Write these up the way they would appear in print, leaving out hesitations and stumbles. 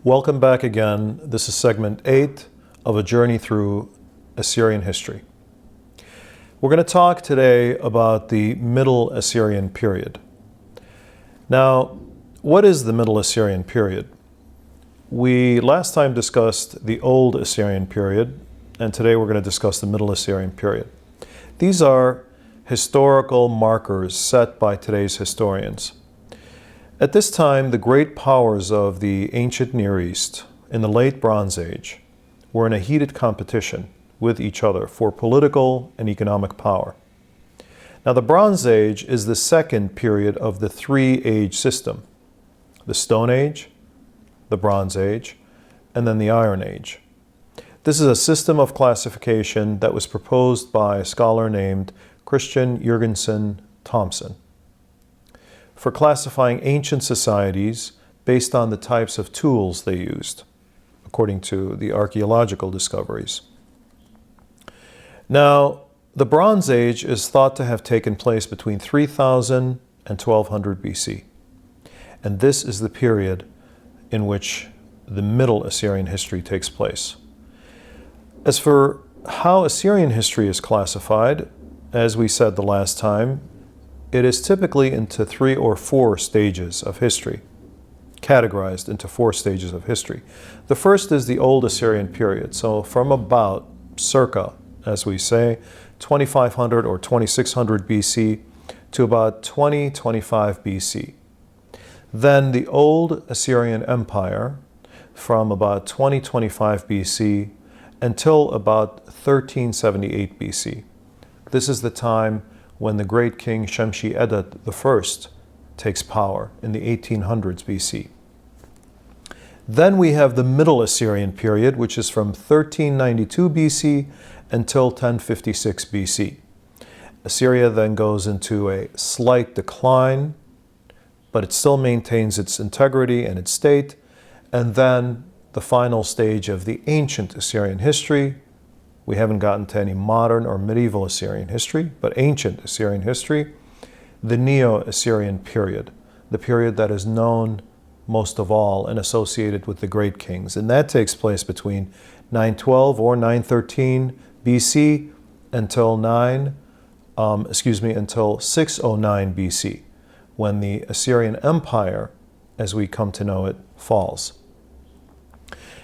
Welcome back again. This is segment 8 of a journey through Assyrian history. We're going to talk today about the Middle Assyrian period. Now, what is the Middle Assyrian period? We last time discussed the Old Assyrian period, and today we're going to discuss the Middle Assyrian period. These are historical markers set by today's historians. At this time, the great powers of the ancient Near East in the late Bronze Age were in a heated competition with each other for political and economic power. Now, the Bronze Age is the second period of the three-age system: the Stone Age, the Bronze Age, and then the Iron Age. This is a system of classification that was proposed by a scholar named Christian Jurgensen Thompson for classifying ancient societies based on the types of tools they used, according to the archaeological discoveries. Now, the Bronze Age is thought to have taken place between 3000 and 1200 BC. And this is the period in which the Middle Assyrian history takes place. As for how Assyrian history is classified, as we said the last time, it is typically into 3 or 4 stages of history, categorized into 4 stages of history. The first is the Old Assyrian period, so from about circa, as we say, 2500 or 2600 BC to about 2025 BC. Then the Old Assyrian Empire from about 2025 BC until about 1378 BC. This is the time when the great king Shemshi-Edad I takes power in the 1800s BC. Then we have the Middle Assyrian period, which is from 1392 BC until 1056 BC. Assyria then goes into a slight decline, but it still maintains its integrity and its state. And then the final stage of the ancient Assyrian history. We haven't gotten to any modern or medieval Assyrian history, but ancient Assyrian history, the Neo-Assyrian period, the period that is known most of all and associated with the great kings. And that takes place between 912 or 913 BC until 609 BC, when the Assyrian Empire, as we come to know it, falls.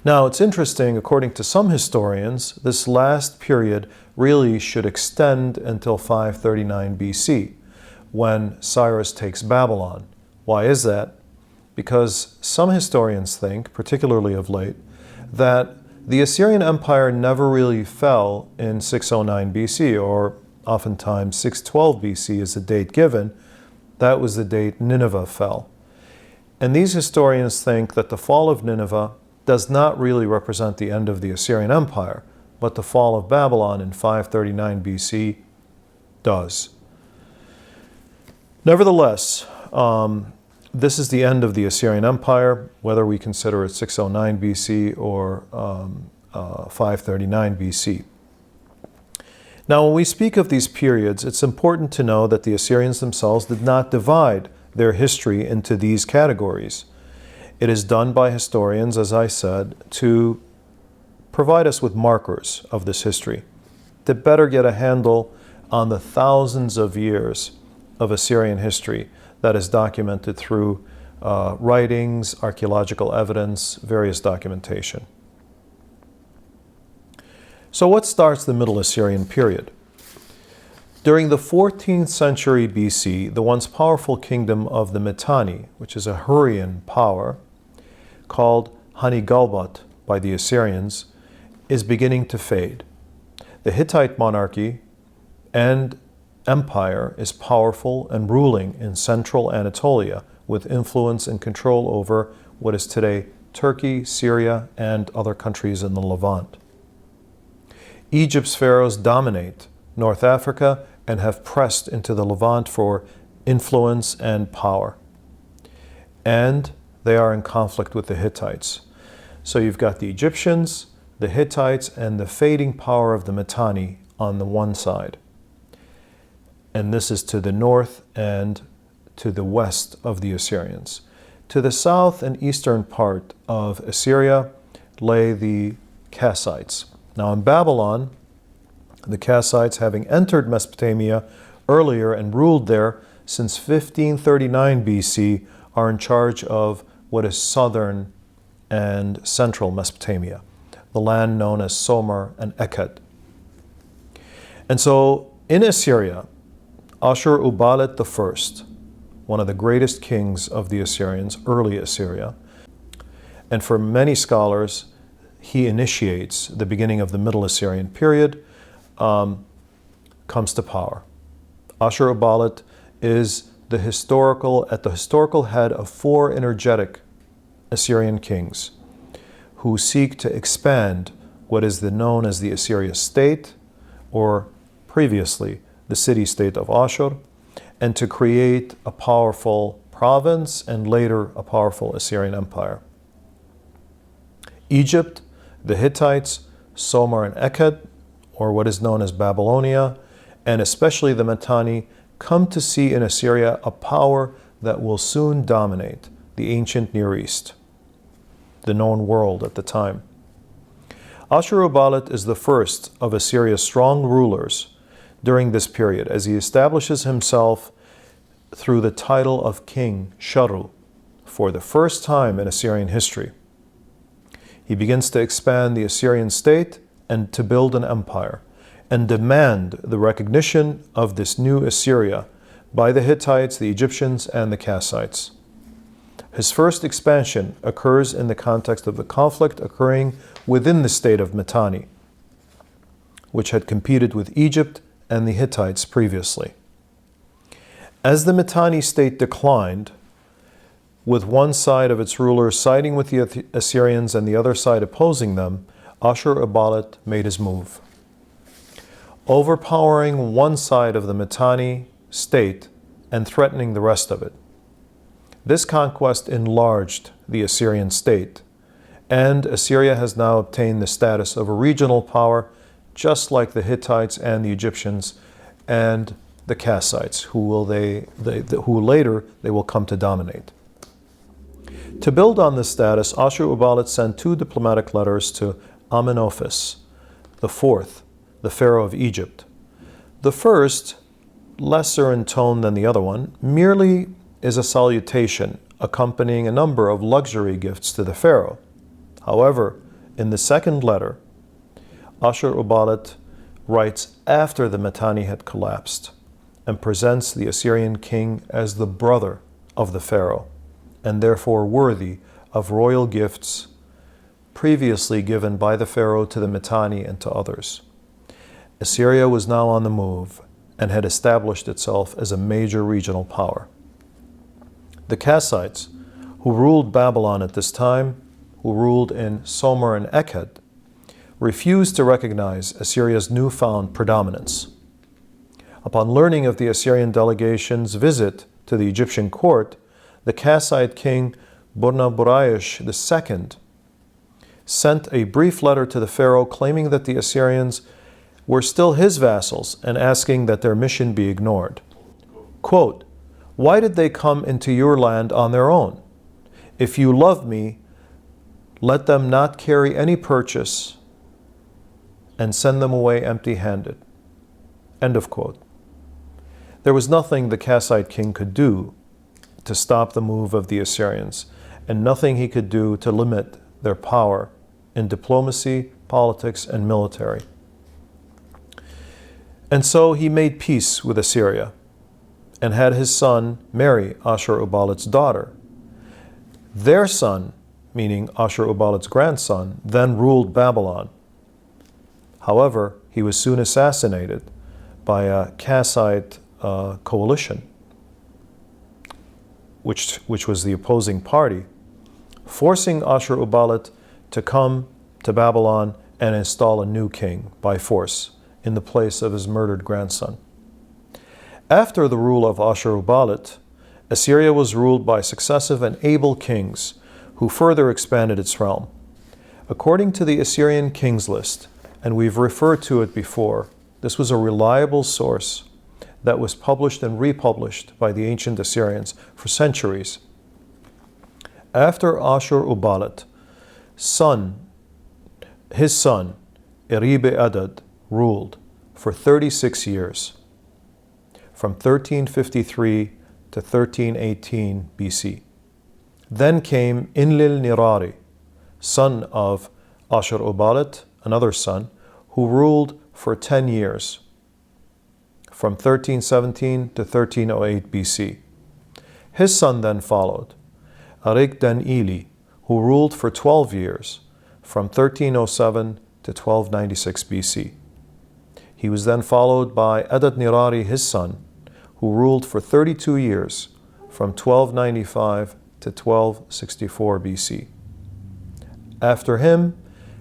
Now, it's interesting, according to some historians, this last period really should extend until 539 BC, when Cyrus takes Babylon. Why is that? Because some historians think, particularly of late, that the Assyrian Empire never really fell in 609 BC, or oftentimes 612 BC is the date given. That was the date Nineveh fell. And these historians think that the fall of Nineveh does not really represent the end of the Assyrian Empire, but the fall of Babylon in 539 BC does. Nevertheless, this is the end of the Assyrian Empire, whether we consider it 609 BC or 539 BC. Now, when we speak of these periods, it's important to know that the Assyrians themselves did not divide their history into these categories. It is done by historians, as I said, to provide us with markers of this history, to better get a handle on the thousands of years of Assyrian history that is documented through writings, archaeological evidence, various documentation. So what starts the Middle Assyrian period? During the 14th century BC, the once powerful kingdom of the Mitanni, which is a Hurrian power, called Hani-Galbat by the Assyrians, is beginning to fade. The Hittite monarchy and empire is powerful and ruling in central Anatolia, with influence and control over what is today Turkey, Syria, and other countries in the Levant. Egypt's pharaohs dominate North Africa and have pressed into the Levant for influence and power. And they are in conflict with the Hittites. So you've got the Egyptians, the Hittites, and the fading power of the Mitanni on the one side. And this is to the north and to the west of the Assyrians. To the south and eastern part of Assyria lay the Kassites. Now in Babylon, the Kassites, having entered Mesopotamia earlier and ruled there since 1539 BC, are in charge of what is southern and central Mesopotamia, the land known as Sumer and Akkad. And so in Assyria, Ashurbanipal I, one of the greatest kings of the Assyrians, early Assyria, and for many scholars, he initiates the beginning of the Middle Assyrian period, comes to power. Ashurbanipal is at the historical head of four energetic Assyrian kings who seek to expand what is known as the Assyria state, or previously the city-state of Ashur, and to create a powerful province and later a powerful Assyrian empire. Egypt, the Hittites, Sumer and Akkad, or what is known as Babylonia, and especially the Mitanni, come to see in Assyria a power that will soon dominate the ancient Near East, the known world at the time. Ashurbanipal is the first of Assyria's strong rulers during this period, as he establishes himself through the title of King Sharu for the first time in Assyrian history. He begins to expand the Assyrian state and to build an empire and demand the recognition of this new Assyria by the Hittites, the Egyptians, and the Kassites. His first expansion occurs in the context of the conflict occurring within the state of Mitanni, which had competed with Egypt and the Hittites previously. As the Mitanni state declined, with one side of its rulers siding with the Assyrians and the other side opposing them, Ashurbanipal made his move, overpowering one side of the Mitanni state and threatening the rest of it. This conquest enlarged the Assyrian state, and Assyria has now obtained the status of a regional power, just like the Hittites and the Egyptians and the Kassites, who later they will come to dominate. To build on this status, Ashurbanipal sent two diplomatic letters to Amenophis IV, the Pharaoh of Egypt. The first, lesser in tone than the other one, merely is a salutation accompanying a number of luxury gifts to the Pharaoh. However, in the second letter, Ashurbanipal writes after the Mitanni had collapsed and presents the Assyrian king as the brother of the Pharaoh, and therefore worthy of royal gifts previously given by the Pharaoh to the Mitanni and to others. Assyria was now on the move and had established itself as a major regional power. The Kassites, who ruled Babylon at this time, who ruled in Sumer and Akkad, refused to recognize Assyria's newfound predominance. Upon learning of the Assyrian delegation's visit to the Egyptian court, the Kassite king Burnaburayesh II sent a brief letter to the Pharaoh claiming that the Assyrians were still his vassals and asking that their mission be ignored. Quote, "Why did they come into your land on their own? If you love me, let them not carry any purchase and send them away empty-handed." End of quote. There was nothing the Kassite king could do to stop the move of the Assyrians, and nothing he could do to limit their power in diplomacy, politics, and military. And so he made peace with Assyria and had his son marry Ashurbanipal's daughter. Their son, meaning Ashurbanipal's grandson, then ruled Babylon. However, he was soon assassinated by a Kassite coalition, which was the opposing party, forcing Ashurbanipal to come to Babylon and install a new king by force in the place of his murdered grandson. After the rule of Ashurbanipal, Assyria was ruled by successive and able kings who further expanded its realm. According to the Assyrian Kings List, and we've referred to it before, this was a reliable source that was published and republished by the ancient Assyrians for centuries. After Ashurbanipal, his son, Eribe-Adad, ruled for 36 years, from 1353 to 1318 BC. Then came Enlil-Nirari, son of Ashurbanipal, another son, who ruled for 10 years, from 1317 to 1308 BC. His son then followed, Arik-Dan-Ili, who ruled for 12 years, from 1307 to 1296 BC. He was then followed by Adad-Nirari, his son, who ruled for 32 years, from 1295 to 1264 BC. After him,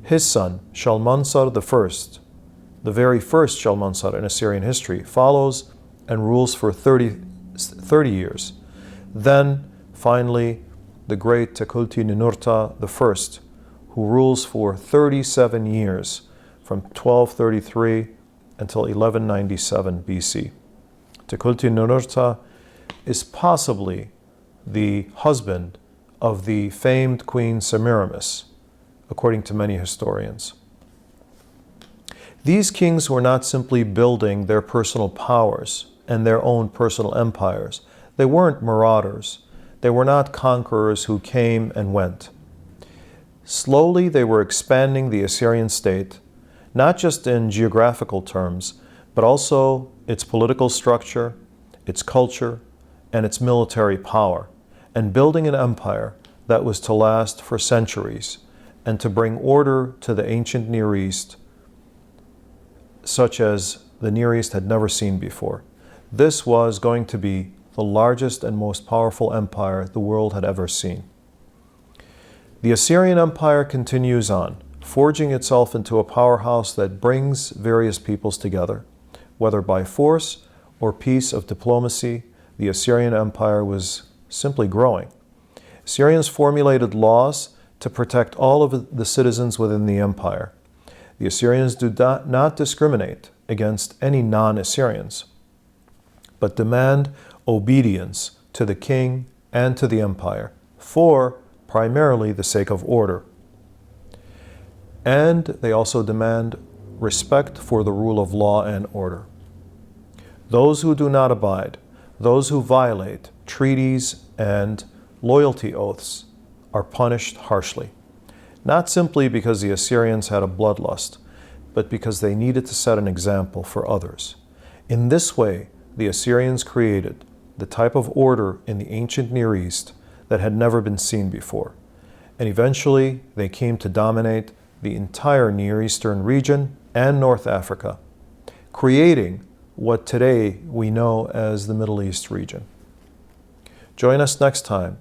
his son, Shalmansar I, the very first Shalmansar in Assyrian history, follows and rules for 30 years. Then, finally, the great Tukulti-Ninurta I, who rules for 37 years, from 1233 until 1197 BC. Tukulti-Ninurta is possibly the husband of the famed Queen Semiramis, according to many historians. These kings were not simply building their personal powers and their own personal empires. They weren't marauders. They were not conquerors who came and went. Slowly, they were expanding the Assyrian state, not just in geographical terms, but also its political structure, its culture, and its military power, and building an empire that was to last for centuries and to bring order to the ancient Near East, such as the Near East had never seen before. This was going to be the largest and most powerful empire the world had ever seen. The Assyrian Empire continues on, forging itself into a powerhouse that brings various peoples together. Whether by force or piece of diplomacy, the Assyrian Empire was simply growing. Assyrians formulated laws to protect all of the citizens within the empire. The Assyrians do not discriminate against any non-Assyrians, but demand obedience to the king and to the empire for primarily the sake of order. And they also demand respect for the rule of law and order. Those who do not abide, those who violate treaties and loyalty oaths are punished harshly, not simply because the Assyrians had a bloodlust, but because they needed to set an example for others. In this way, the Assyrians created the type of order in the ancient Near East that had never been seen before, and eventually they came to dominate the entire Near Eastern region and North Africa, creating what today we know as the Middle East region. Join us next time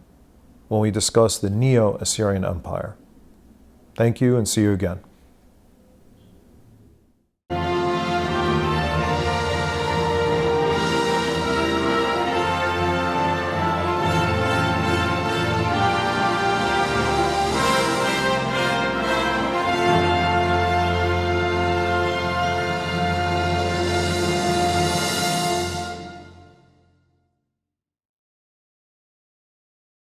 when we discuss the Neo-Assyrian Empire. Thank you and see you again.